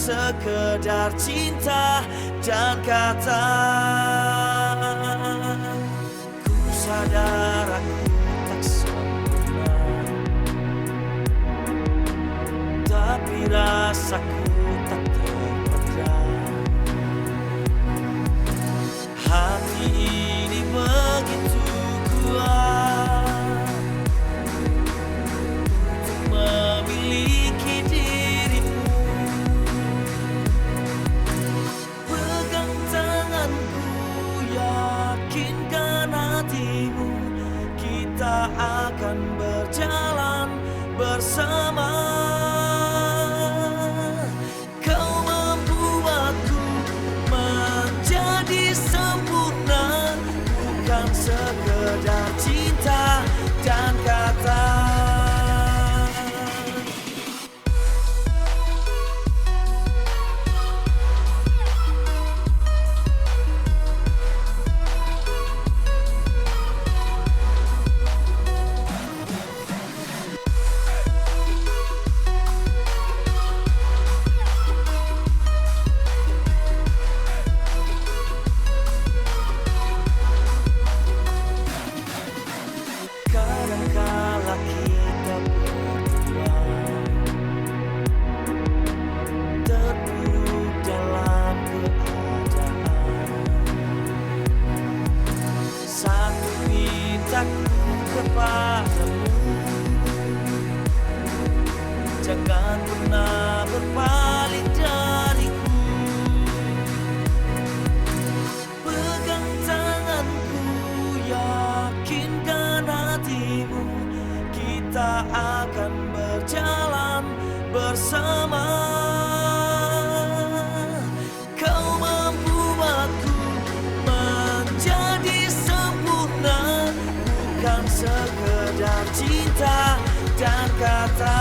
sekedar cinta dan kata. Ku sadar aku tak sempurna, tapi rasaku tak terpendam. Hati ini begitu kuat untuk memiliki dirimu. Pegang tanganku, yakinkan hatimu, kita akan berjalan bersama. Kau membuatku menjadi sempurna, bukan sekedar cinta dan kata. Kadangkala kita berdua terpuruk dalam keadaan. Satu mintaku kepadamu, jangan pernah berpaling dariku. Pegang tanganku, yakinkan hatimu, kita akan berjalan bersama. Kau membuatku menjadi sempurna, bukan sekedar cinta dan kata.